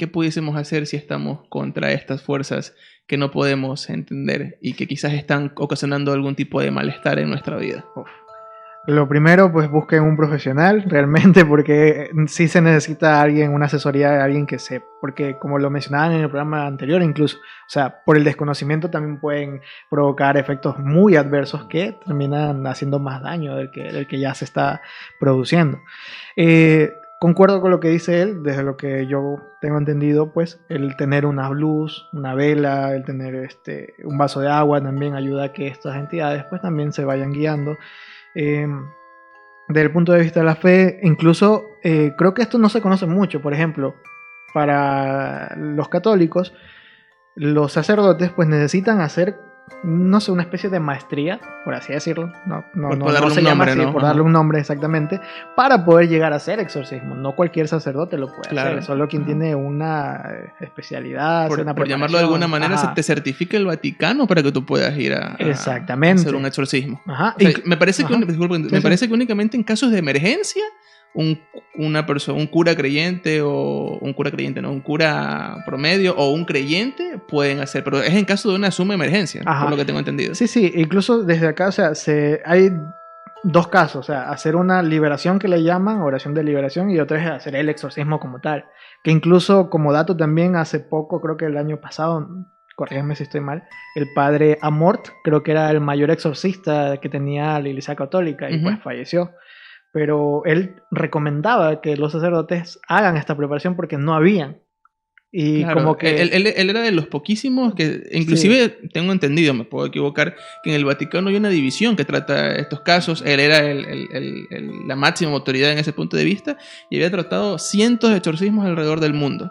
qué pudiésemos hacer si estamos contra estas fuerzas que no podemos entender y que quizás están ocasionando algún tipo de malestar en nuestra vida? Lo primero, pues busquen un profesional realmente, porque sí se necesita alguien, una asesoría de alguien que sepa, porque como lo mencionaban en el programa anterior incluso, o sea, por el desconocimiento también pueden provocar efectos muy adversos que terminan haciendo más daño del que ya se está produciendo. Concuerdo con lo que dice él, desde lo que yo tengo entendido, pues el tener una luz, una vela, el tener un vaso de agua también ayuda a que estas entidades pues también se vayan guiando. Desde el punto de vista de la fe, incluso creo que esto no se conoce mucho. Por ejemplo, para los católicos, los sacerdotes pues necesitan hacer, no sé, una especie de maestría, por así decirlo, no se llama así, por darle un nombre exactamente, para poder llegar a hacer exorcismo. No cualquier sacerdote lo puede hacer, solo quien tiene una especialidad, por llamarlo de alguna manera, se te certifica el Vaticano para que tú puedas ir a hacer un exorcismo. O sea, me parece que únicamente en casos de emergencia un cura creyente o un cura promedio o un creyente pueden hacer, pero es en caso de una suma emergencia, por lo que tengo entendido. Sí, incluso desde acá, o sea, hay dos casos, o sea, hacer una liberación que le llaman oración de liberación y otra es hacer el exorcismo como tal, que incluso como dato también hace poco, creo que el año pasado, corrígeme si estoy mal, el padre Amort, creo que era el mayor exorcista que tenía la Iglesia Católica y pues falleció. Pero él recomendaba que los sacerdotes hagan esta preparación porque no habían. Y claro, como que él era de los poquísimos que, inclusive tengo entendido, me puedo equivocar, que en el Vaticano hay una división que trata estos casos. Él era la máxima autoridad en ese punto de vista y había tratado cientos de exorcismos alrededor del mundo.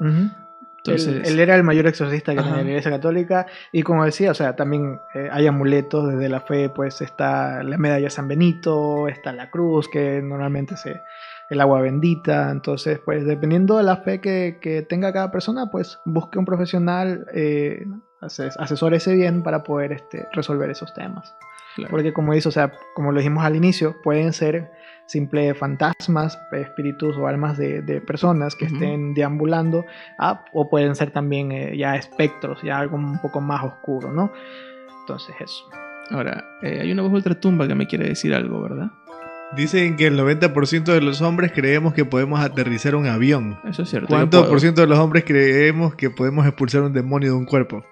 Entonces, él era el mayor exorcista que tenía la Iglesia Católica y como decía, o sea, también hay amuletos desde la fe, pues está la medalla de San Benito, está la cruz que normalmente el agua bendita. Entonces pues dependiendo de la fe que tenga cada persona, pues busque un profesional, asesórese bien para poder resolver esos temas. Claro. Porque como dice, o sea, como lo dijimos al inicio, pueden ser simples fantasmas, espíritus o almas de personas que estén deambulando, o pueden ser también ya espectros, ya algo un poco más oscuro, ¿no? Entonces eso. Ahora, hay una voz ultratumba que me quiere decir algo, ¿verdad? Dicen que el 90% de los hombres creemos que podemos aterrizar un avión. Eso es cierto. ¿Cuánto por ciento de los hombres creemos que podemos expulsar un demonio de un cuerpo?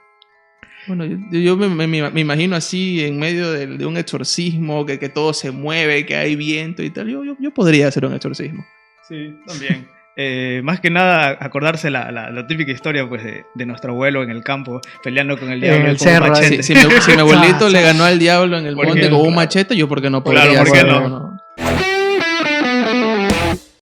Bueno, yo me imagino así en medio de un exorcismo, que todo se mueve, que hay viento y tal. Yo podría hacer un exorcismo. Sí, también. Más que nada acordarse la típica historia pues de nuestro abuelo en el campo peleando con el diablo con un machete. Si mi abuelito le ganó al diablo en el monte con un machete, yo ¿por qué no podría? Claro, ¿por qué no?